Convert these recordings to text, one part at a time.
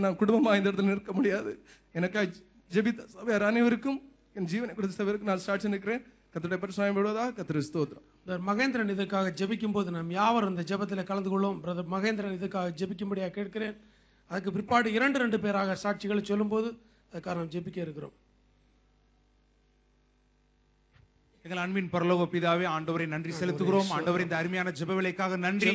நான் குடும்பமா இந்த இடத்துல நிற்க முடியாது. எனக்காக ஜெபித்த சபையார் அனைவருக்கும், என் ஜீவனை கொடுத்த சபையாருக்கு நான் சாட்சி நிற்கிறேன். கர்த்தருடைய பரிசுத்தம் விடுவதாக. கர்த்தருக்கு ஸ்தோத்திரம். மகேந்திரன் இதுக்காக ஜெபிக்கும் போது நாம் யாவரும் இந்த ஜெபத்தில் கலந்து கொள்வோம். பிரதர் மகேந்திரன் இதுக்காக ஜெபிக்கும்படியாக கேட்கிறேன். அதுக்கு பிற்பாடு 2 பேராக சாட்சிகளை சொல்லும் போது அதுக்காக நாம் ஜெபிக்க இருக்கிறோம். எங்கள் அன்பின் பரலோக பிதாவே, ஆண்டவரை நன்றி செலுத்துகிறோம். ஆண்டவரே, இந்த அருமையான ஜெப வேளைக்காக நன்றி.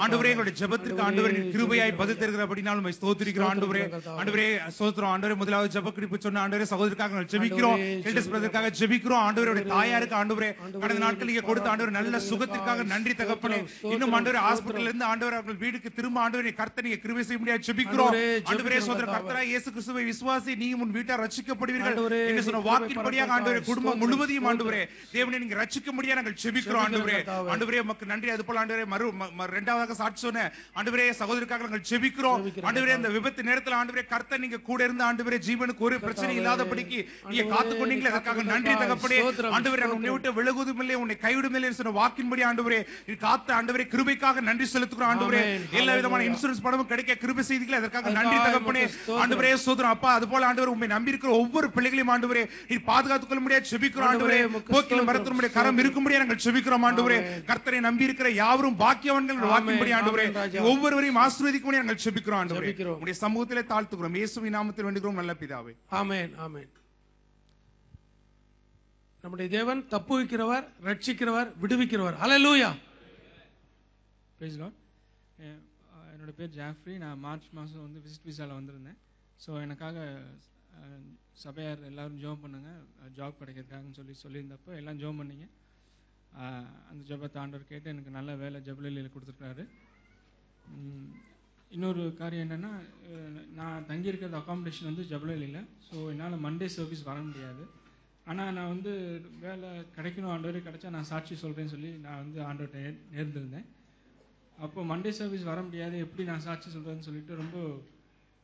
ஆண்டவரே, எங்களுடைய ஜெபத்திற்கு ஆண்டவரே கிருபையாய் பதில் தருகிறபடினால் உம்மை ஸ்தோத்திரிக்கிறோம். ஆண்டவரே ஸ்தோத்திரம். ஆண்டவரே, முதலாவது ஜெப குறிப்பு சொன்ன ஆண்டவரே சகோதரருக்காக நாங்கள் ஜெபிக்கிறோம். எல்டர்ஸ் பிரதருக்காக ஜெபிக்கிறோம். ஆண்டவருடைய தாயாருக்கு ஆண்டவரே கடந்த நாட்கள் நீங்க கொடுத்த ஆண்டவர் நல்ல சுகத்திற்காக நன்றி தகப்பனே. இன்னும் ஆண்டவரே ஹாஸ்பிடல்ல இருந்து ஆண்டவர் அவர்கள் வீட்டுக்கு திரும்ப ஆண்டவரே கர்த்தர் நீங்க கிருபை செய்ய முடியாது ஜெபிக்கிறோம். ஆண்டவரே சகோதர கர்த்தராகிய இயேசு கிறிஸ்துவை விசுவாசி நீயும் உன் வீட்டார் ரட்சிக்கப்படுவீர்கள் என்று சொன்ன வாக்கின்படியாக ஆண்டவரே குடும்பம் முழுவதும் ஆண்டவரே தேவனே நீங்க ரட்சிக்க முடியாது நாங்கள் ஜெபிக்கிறோம். ஆண்டவரே ஆண்டவரே உமக்கு நன்றி. அதுபோல ஆண்டவரே இரண்டாவதாக சாட்சி சொன்ன ஆண்டவரே சகோதரருக்காக நாங்கள் ஜெபிக்கிறோம். ஆண்டவரே அந்த விபத்து நேரத்தில் ஆண்டவரே கர்த்தர் நீங்க கூட இருந்து ஆண்டவரே ஜீவனுக்கு ஒரு பிரச்சனை இல்லாதபடிக்கு நீங்க காத்துக் கொண்டீங்களே, அதற்காக நன்றி தகப்பனே. ஆண்டவரே நான் உன்னை விட்டு விலகுவதும் இல்லை, உன்னை கைவிடும் இல்லை சொன்ன வாக்கின்படி ஆண்டவரே நீ காத்த ஆண்டவரே கிருபைக்காக நன்றி செலுத்துகிறோம். ஆண்டவரே எல்லா விதமான இன்சூரன்ஸ் பணமும் கிடைக்க கிருபை செய்தீங்களே, அதற்காக நன்றி தகப்பனே. ஆண்டவரே சோதரம் அப்பா, அதுபோல ஆண்டவரே உம்மை நம்பி இருக்கிற ஒவ்வொரு பிள்ளைகளையும் ஆண்டவரே நீ பாதுகாத்துக் கொள்ள முடியாது ஜெபிக்கிறோம். ஆண்டவரே போக்கிலும் மரத்திலும் கரம் இருக்கும்படியா நாங்கள் ஜெபிக்கிறோம். ஆண்டவரே கர்த்தரை நம்பி இருக்கிற யாவரும் பாக்கியவான்கள் வாக்கின்படி ஆண்டவரே ஒவ்வொருவரையும் ஆசீர்வதிக்கும்படி நாங்கள் ஜெபிக்கிறோம். ஆண்டவரே உம்முடைய சமூகத்திலே தாழ்த்துகிறோம். இயேசுவின் நாமத்தில் வேண்டுகிறோம் நல்ல பிதாவே. ஆமென் ஆமென். நம்முடைய தேவன் தப்புவிக்கிறவர், ரட்சிக்கிறவர், விடுவிக்கிறவர். ஹல்லேலூயா. Price Lord. என்னோட பேர் ஜாஃப்ரி. நான் மார்ச் மாதம் வந்து விசிட் விசாவில் வந்திருந்தேன். ஸோ எனக்காக சபையார் எல்லாரும் ஜெபம் பண்ணுங்க ஜாப் கிடைக்கிறதுக்காகன்னு சொல்லியிருந்தப்போ எல்லாம் ஜெபம் பண்ணிங்க. அந்த ஜெபத்தை ஆண்டவர் கேட்டு எனக்கு நல்ல வேலை ஜெபலியில் கொடுத்துருக்காரு. இன்னொரு காரியம் என்னென்னா, நான் தங்கியிருக்கிறது அகாமடேஷன் வந்து ஜெபலியில். ஸோ என்னால் மண்டே சர்வீஸ் வர முடியாது. ஆனால் நான் வந்து வேலை கிடைக்கணும், ஆண்டவரே கிடைச்சா நான் சாட்சி சொல்கிறேன்னு சொல்லி நான் வந்து ஆண்டவர்கிட்ட நேர்ந்திருந்தேன். அப்போ மண்டே சர்வீஸ் வர முடியாது, எப்படி நான் சாட்சி சொல்கிறேன்னு சொல்லிட்டு ரொம்ப,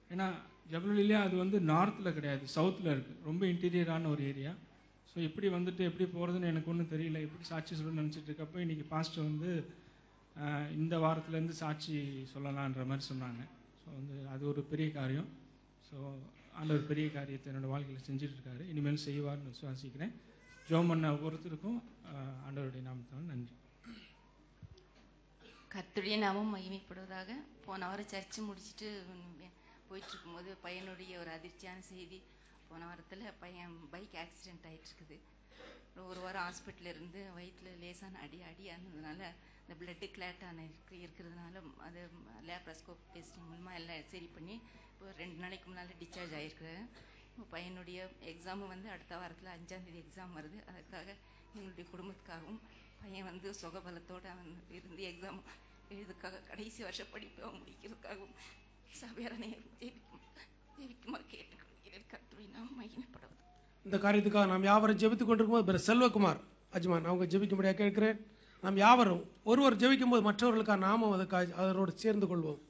ஏன்னா ஜெபலிலே அது வந்து நார்த்தில் கிடையாது, சவுத்தில் இருக்குது, ரொம்ப இன்டீரியரான ஒரு ஏரியா. ஸோ எப்படி வந்துட்டு எப்படி போகிறதுன்னு எனக்கு ஒன்றும் தெரியல, எப்படி சாட்சி சொல்லணும்னு நினச்சிட்டு இருக்கப்போ இன்றைக்கி பாஸ்டர் வந்து இந்த வாரத்துலேருந்து சாட்சி சொல்லலான்ற மாதிரி சொன்னாங்க. ஸோ வந்து அது ஒரு பெரிய காரியம். ஸோ ஆண்டவர் பெரிய காரியத்தை என்னோடய வாழ்க்கையில் செஞ்சுட்ருக்காரு, இனிமேல் செய்வார்னு விசுவாசிக்கிறேன். ஜெபம் பண்ண ஒவ்வொருத்தருக்கும் ஆண்டவருடைய நாமத்தால் நன்றி. கர்த்தருடைய நாமம் மகிமைப்படுவதாக. போன வாரம் சர்ச்சு முடிச்சுட்டு போயிட்டு இருக்கும்போது பையனுடைய ஒரு அதிர்ச்சியான செய்தி. போன வாரத்தில் பையன் பைக் ஆக்சிடென்ட் ஆகிட்டு இருக்குது. ஒரு வாரம் ஹாஸ்பிட்டலில் இருந்து வயிற்றில் லேசான அடியானதுனால இந்த பிளட்டு கிளாட்டான இருக்கிறதுனால அது லேப்ராஸ்கோப் டெஸ்டிங் மூலமாக எல்லாம் சரி பண்ணி இப்போ 2 நாளைக்கு முன்னால் டிஸ்சார்ஜ் ஆகிருக்கிறேன். இப்போ பையனுடைய எக்ஸாமும் வந்து அடுத்த வாரத்தில் 5ஆம் தேதி எக்ஸாம் வருது. அதுக்காக எங்களுடைய குடும்பத்துக்காகவும் பையன் வந்து சுகபலத்தோடு இருந்து எக்ஸாம் எழுதுக்காக கடைசி வருஷ படிப்பை முடிக்கிறதுக்காகவும் சபையாரனை ஜெபிக்குமாறு கேட்டுக்கொள்கிறேன். கர்த்தருடைய நாமம் மகிமைப்படுவது. இந்த காரியத்துக்காக நாம் யாவரும் ஜெபித்துக் கொண்டிருக்கும்போது செல்வகுமார் அஜ்மான் அவங்க ஜெபிக்கும்படியாக கேட்கிறேன். நாம் யாவரும் ஒருவர் ஜெபிக்கும் போது மற்றவர்களுக்காக நாமும் அதுக்காக அதனோடு சேர்ந்து கொள்வோம்.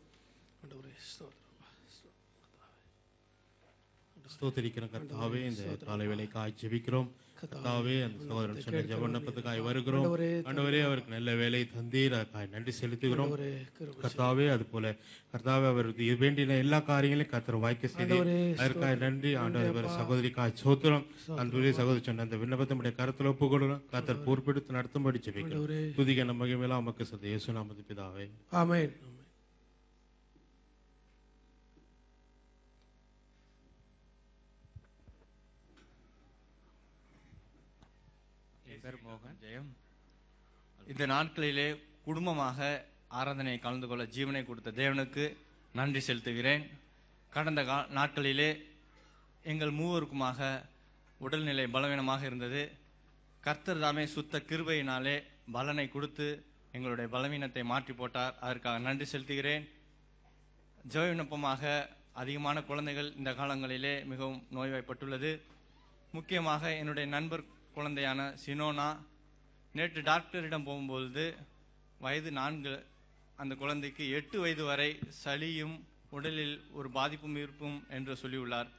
ஸ்தோத்திரிக்கிற கர்த்தாவே, இந்த காலை வேளைக்காய் ஜெபிக்கிறோம். கர்த்தாவே, அந்த சகோதரன் சொன்ன ஜெபனப்பத்துக்காய் வருகிறோம். ஆண்டவரே அவருக்கு நல்ல வேலை தந்தீர், அதுக்காக நன்றி செலுத்துகிறோம். கர்த்தாவே, அது போல கர்த்தாவே அவருக்கு வேண்டின எல்லா காரியங்களையும் கர்த்தர் வாய்க்க செய்து அதற்காக நன்றி. ஆண்டவர் சகோதரிக்காய் சோத்திரம். அன்புடைய சகோதரி சொன்ன அந்த விண்ணப்பத்தினுடைய கருத்தில் ஒப்புக்கொள்ளணும். கர்த்தர் பொறுப்பெடுத்து நடத்தும்படி ஜெபிக்கிறோம். துதிக்க நம்ம மகிமையெல்லாம் நமக்கு சத இயேசு நாமத்தில் பிதாவே. ஆமென். ஜெயம். இந்த நாட்களிலே குடும்பமாக ஆராதனை கலந்து கொள்ள ஜீவனை கொடுத்த தேவனுக்கு நன்றி செலுத்துகிறேன். கடந்த நாட்களிலே எங்கள் மூவருக்குமாக உடல்நிலை பலவீனமாக இருந்தது. கர்த்தர் தாமே சுத்த கிருபையினாலே பலனை கொடுத்து எங்களுடைய பலவீனத்தை மாற்றி போட்டார். அதற்காக நன்றி செலுத்துகிறேன். ஜெப விண்ணப்பமாக அதிகமான குழந்தைகள் இந்த காலங்களிலே மிகவும் நோய்வாய்ப்பட்டுள்ளது. முக்கியமாக என்னுடைய நண்பர் குழந்தையான சினோனா நேற்று டாக்டரிடம் போகும்பொழுது வயது 4 அந்த குழந்தைக்கு 8 வயது வரை சளியும் உடலில் ஒரு பாதிப்பும் இருக்கும் என்று சொல்லியுள்ளார்.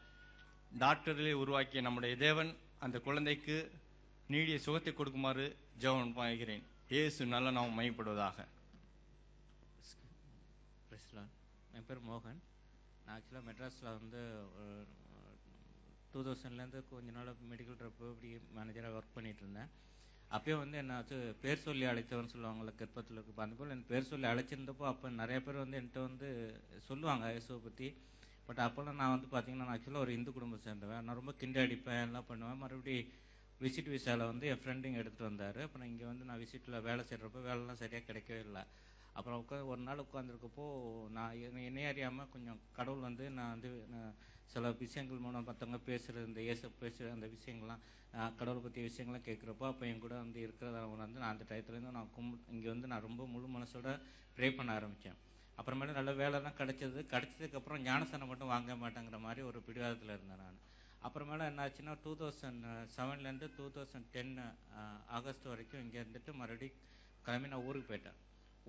டாக்டர்களே உருவாக்கிய நம்முடைய தேவன் அந்த குழந்தைக்கு நீடிய சுகத்தை கொடுக்குமாறு ஜெபம் பண்ணுகிறேன். இயேசு நல்ல நாமம் மகிமைப்படுவதாக. என் பேர் மோகன். நான் ஆக்சுவலாக மெட்ராஸில் வந்து 2000லேருந்து கொஞ்ச நாள் மெடிக்கல் ரெப்பு இப்படி மேனேஜராக ஒர்க் பண்ணிட்டு இருந்தேன். அப்பயே வந்து என்ன பேர் சொல்லி அழைத்தவன்னு சொல்லுவாங்கள்ல, கர்ப்பத்தில் இருக்கு. அந்த போல் என் பேர் சொல்லி அழைச்சிருந்தப்போ அப்போ நிறைய பேர் வந்து என்கிட்ட வந்து சொல்லுவாங்க இயேசுவை பற்றி. பட் அப்போல்லாம் நான் வந்து பார்த்தீங்கன்னா நான் ஆக்சுவலாக ஒரு இந்து குடும்பம் சேர்ந்தவன். நான் ரொம்ப கிண்டை அடிப்பேன், எல்லாம் பண்ணுவேன். மறுபடி விசிட் விசாவில் வந்து என் ஃப்ரெண்டுங்க எடுத்துகிட்டு வந்தார். அப்புறம் இங்கே வந்து நான் விசிட்டில் வேலை செய்கிறப்போ வேலைலாம் சரியாக கிடைக்கவே இல்லை. அப்புறம் ஒரு நாள் உட்காந்துருக்கப்போ நான் என்னையே அறியாமல் கொஞ்சம் கடவுள் வந்து நான் வந்து சில விஷயங்கள் மூலம் மற்றவங்க பேசுகிறது, இந்த இயேசு பேசுகிற அந்த விஷயங்கள்லாம் கடவுளை பற்றிய விஷயங்கள்லாம் கேட்குறப்போ அப்போ என் கூட வந்து இருக்கிறத வந்து நான் அந்த டயத்துலேருந்து நான் இங்கே வந்து நான் ரொம்ப முழு மனசோட ப்ரே பண்ண ஆரம்பித்தேன். அப்புறமேல நல்ல வேலைலாம் கிடைச்சதுக்கப்புறம் ஞானஸ்தானம் மட்டும் வாங்க மாட்டேங்கிற மாதிரி ஒரு பிடிவாதத்தில் இருந்தேன் நான். அப்புறமேல என்னாச்சுன்னா 2007லேருந்து 2010 ஆகஸ்ட் வரைக்கும் இங்கே இருந்துட்டு மறுபடியும் கிளம்பி நான் ஊருக்கு போயிட்டேன்.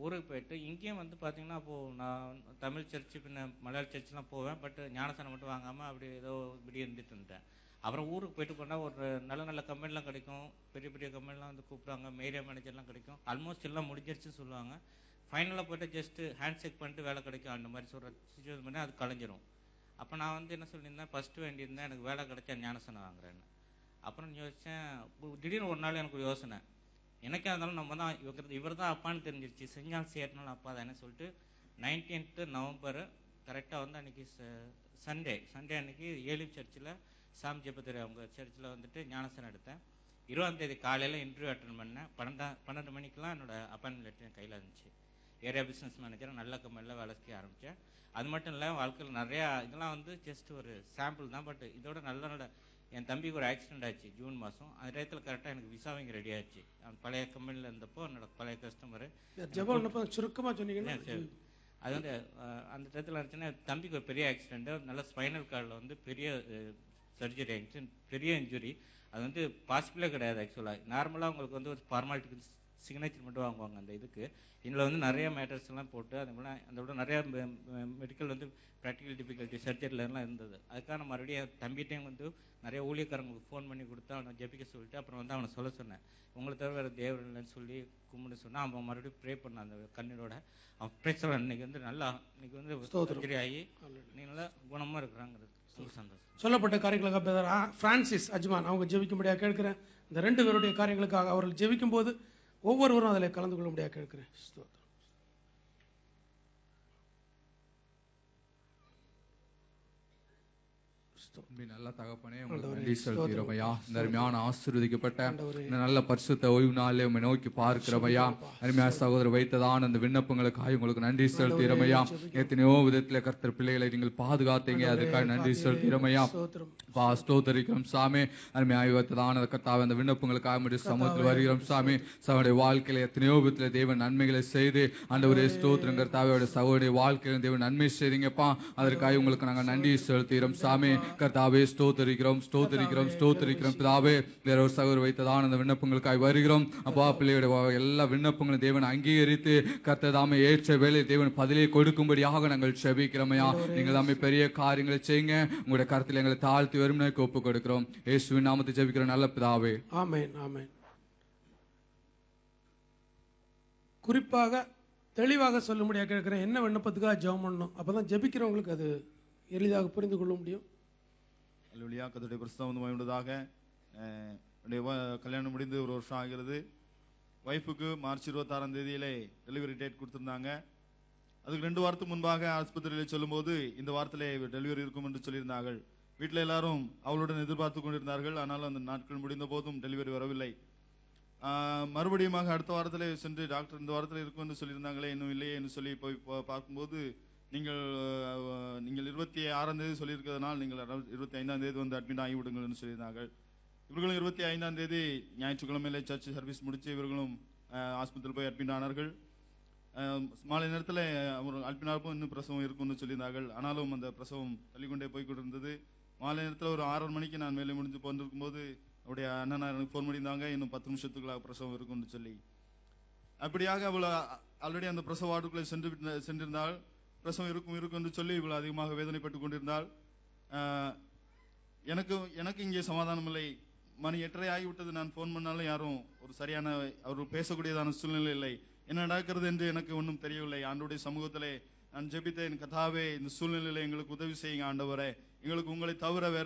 ஊருக்கு போயிட்டு இங்கேயும் வந்து பார்த்தீங்கன்னா அப்போது நான் தமிழ் சர்ச்சு பின்ன மலையாள சர்ச்செலாம் போவேன். பட் ஞானஸ்தானம் மட்டும் வாங்காமல் அப்படி ஏதோ இப்படி இருந்துட்டு இருந்தேன். அப்புறம் ஊருக்கு போயிட்டு போனால் ஒரு நல்ல நல்ல கம்பெனிலாம் கிடைக்கும், பெரிய பெரிய கம்பெனிலாம் வந்து கூப்பிடுவாங்க, ஏரியா மேனேஜர்லாம் கிடைக்கும். ஆல்மோஸ்ட் எல்லாம் முடிஞ்சிருச்சுன்னு சொல்லுவாங்க. ஃபைனலாக போய்ட்டு ஜஸ்ட்டு ஹேண்ட் செக் பண்ணிட்டு வேலை கிடைக்கும் அந்த மாதிரி சொல்கிற சுச்சுவேஷன் பண்ணி அது கலைஞ்சிரும். அப்போ நான் வந்து என்ன சொல்லியிருந்தேன், ஃபஸ்ட்டு வேண்டியிருந்தேன் எனக்கு வேலை கிடைச்சா ஞானஸ்தானம் வாங்குறேன்னு. அப்புறம் யோசித்தேன். திடீர்னு ஒரு நாள் எனக்கு ஒரு யோசனை, எனக்கே இருந்தாலும் நம்ம தான் இவர் தான் அப்பான்னு தெரிஞ்சிருச்சு, செஞ்சால் சேர்னாலும் அப்பா தானே சொல்லிட்டு 19th நவம்பர் கரெக்டாக வந்து அன்றைக்கி சண்டே அன்றைக்கி ஏலிம் சர்ச்சில் சாம் ஜெபத்திரி அவங்க சர்ச்சில் வந்துட்டு ஞானஸ்தானம் எடுத்தேன். 20ஆம் தேதி காலையில் இன்டர்வியூ அட்டன் பண்ணேன். 12 மணிக்கெலாம் என்னோட அப்பாயின்மெண்ட் லெட்டர் என் கையில் இருந்துச்சு. ஏரியா பிஸ்னஸ் மேனேஜர் நல்ல கம்பெனியில் வேலை செய்ய ஆரம்பித்தேன். அது மட்டும் இல்லை வாழ்க்கையில் நிறையா இதெல்லாம் வந்து ஜஸ்ட் ஒரு சாம்பிள் தான். பட் இதோட நல்ல என் தம்பிக்கு ஒரு ஆக்சிடென்ட் ஆச்சு ஜூன் மாதம். அந்த டயத்தில் கரெக்டாக எனக்கு விசா வாங்கி ரெடி ஆச்சு. அவன் பழைய கம்பெனியில் இருந்தப்போ என்னோட பழைய கஸ்டமரு சுருக்கமாக சொன்னீங்கன்னா அது வந்து அந்த டயத்தில் இருந்துச்சுன்னா தம்பிக்கு ஒரு பெரிய ஆக்சிடென்ட்டு, நல்ல ஸ்பைனல் கார்டில் வந்து பெரிய சர்ஜரி ஆகிடுச்சு, பெரிய இன்ஜுரி. அது வந்து பாசிபிளே கிடையாது. ஆக்சுவலாக நார்மலாக அவங்களுக்கு வந்து ஒரு ஃபார்மாலிட்டிக்கு சிக்னேச்சர் மட்டும் வாங்குவாங்க அந்த இதுக்கு. இதில் வந்து நிறைய மேட்டர்ஸ் எல்லாம் போட்டு அதை விட நிறையா மெடிக்கல் வந்து ப்ராக்டிக்கல் டிஃபிகல்ட்டி சர்ஜரிலாம் இருந்தது. அதுக்கான மறுபடியும் தம்பிகிட்டையும் வந்து நிறைய ஊழியக்காரங்களுக்கு ஃபோன் பண்ணி கொடுத்து அவனை ஜெபிக்க சொல்லிட்டு அப்புறம் வந்து அவனை சொல்ல சொன்னேன். உங்களை தவிர வேறு தேவர் இல்லைன்னு சொல்லி கும்பிட்டு சொன்னால் அவன் மறுபடியும் ப்ரே பண்ணான் அந்த கண்ணீரோட. அவன் ப்ரே சொல்ல இன்னைக்கு வந்து நல்லா இன்னைக்கு வந்து சர்ஜரி ஆகி நீ நல்லா குணமாக இருக்கிறாங்கிறது சந்தோஷம். சொல்லப்பட்ட காரியங்களுக்காக பிரதர் பிரான்சிஸ் அஜ்மான் அவங்க ஜெபிக்கும்படியாக கேட்கிறேன். இந்த 2 பேருடைய காரியங்களுக்காக அவர்கள் ஜெபிக்கும் போது ஒவ்வொருவரும் அதில் கலந்து கொள்ள முடியாது கேட்கிறேன். நல்ல தகப்பனே உங்களுக்கு நன்றி செலுத்துகிறோம் ஐயா. இந்த அருமையான ஆசீர்வதிக்கப்பட்ட இந்த நல்ல பரிசுத்த ஓய்வு நாளிலே உம்மை நோக்கி பார்க்கிறோம் ஐயா. அருமையான சகோதரர் வைத்ததான அந்த விண்ணப்பங்களுக்காக உங்களுக்கு நன்றி செலுத்துகிறோம் ஐயா. எத்தனையோ விதத்திலே கர்த்தர் பிள்ளைகளை நீங்கள் பாதுகாத்தீங்க, அதுக்காக நன்றி செலுத்துகிறோம் ஐயா. ஸ்தோத்திரிக்கிறோம் சாமி. அருமையாக வைத்ததான கர்த்தாவே அந்த விண்ணப்பங்களுக்காக சமூகத்தில் வருகிறோம் சாமி. அவருடைய வாழ்க்கையில எத்தனையோ விதத்திலே தேவன் நன்மைகளை செய்து ஆண்டவரே ஸ்தோத்திரம் கர்த்தாவே சகோதரிய வாழ்க்கையில தேவன் நன்மை செய்தீங்கப்பா. அதற்காக உங்களுக்கு நாங்கள் நன்றி செலுத்துகிறோம் சாமி. கர்த்தாவே ஸ்தோத்திரிக்கிறோம் பிதாவே. வேற ஒரு சகோதரர் வைத்ததான அந்த விண்ணப்பங்களுக்காக வருகிறோம் அப்பா. பிள்ளையுடைய எல்லா விண்ணப்பங்களும் தேவன் அங்கீகரித்து கர்த்தர் தாமே ஏற்ற வேலை தேவன் பதிலே கொடுக்கும்படியாக நாங்கள் செபிக்கிறோமையா. நீங்கள் தாமே பெரிய காரியங்களை செய்யுங்க. உங்களுடைய கருத்தில் எங்களை தாழ்த்தி வரும்னு ஒப்பு கொடுக்கிறோம். இயேசுவின் நாமத்தை ஜெபிக்கிறோம் நல்ல பிதாவே. ஆமென் ஆமென். குறிப்பாக தெளிவாக சொல்ல முடியாது கேட்கிறேன், என்ன விண்ணப்பத்துக்காக ஜெபம் பண்ணணும், அப்பதான் ஜெபிக்கிறவங்களுக்கு அது எளிதாக புரிந்து கொள்ள முடியும். அல்லேலூயா. கர்த்தருடைய பரிசுத்தம் மகிமையுள்ளதாக. கல்யாணம் முடிந்து 1 வருஷம் ஆகிறது. ஒய்ஃபுக்கு மார்ச் 26ஆம் தேதியிலே டெலிவரி டேட் கொடுத்திருந்தாங்க. அதுக்கு 2 வாரத்துக்கு முன்பாக ஆஸ்பத்திரியில் சொல்லும்போது இந்த வாரத்திலே டெலிவரி இருக்கும் என்று சொல்லியிருந்தார்கள். வீட்டில் எல்லாரும் அவளுடன் எதிர்பார்த்து கொண்டிருந்தார்கள். ஆனால் அந்த நாட்கள் முடிந்த போதும் டெலிவரி வரவில்லை. மறுபடியும் அடுத்த வாரத்திலே சென்று டாக்டர் இந்த வாரத்தில் இருக்கும் என்று சொல்லியிருந்தாங்களே, இன்னும் இல்லையே என்று சொல்லி போய் பார்க்கும்போது நீங்கள் 26ஆம் தேதி சொல்லியிருக்கிறதுனால் நீங்கள் 25ஆம் தேதி வந்து அட்மிட் ஆகிவிடுங்கள் என்று சொல்லியிருந்தார்கள். இவர்களும் 25ஆம் தேதி ஞாயிற்றுக்கிழமையிலே சர்ச் சர்வீஸ் முடித்து இவர்களும் ஆஸ்பத்திரியில் போய் அட்மிட் ஆனார்கள். மாலை நேரத்தில் அவர் அட்மிட் ஆகும் இன்னும் பிரசவம் இருக்கும்னு சொல்லியிருந்தார்கள். ஆனாலும் அந்த பிரசவம் தள்ளிக்கொண்டே போய்கொண்டிருந்தது. மாலை நேரத்தில் ஒரு 6:30 மணிக்கு நான் வேலை முடிஞ்சு போந்திருக்கும் போது அவருடைய அண்ணன் எனக்கு ஃபோன் பண்ணியிருந்தாங்க, இன்னும் 10 நிமிஷத்துக்குள்ள பிரசவம் இருக்கும்னு சொல்லி. அப்படியாக அவள் ஆல்ரெடி அந்த பிரசவ வார்டுக்குள்ளே சென்றிருந்தால் பிரசவம் இருக்கும் என்று சொல்லி இவ்வளவு அதிகமாக வேதனைப்பட்டு கொண்டிருந்தால் எனக்கு இங்கே சமாதானம் இல்லை. மணி 8:30 ஆகிவிட்டது. நான் போன் பண்ணாலும் யாரும் ஒரு சரியான அவர்கள் பேசக்கூடியதான சூழ்நிலை இல்லை. என்ன நடக்கிறது என்று எனக்கு ஒன்றும் தெரியவில்லை. ஆண்டவருடைய சமூகத்திலே நான் ஜெபித்தேன், கர்த்தாவே இந்த சூழ்நிலையில எங்களுக்கு உதவி செய்யுங்க ஆண்டவரே, எங்களுக்கு உங்களை தவிர வேற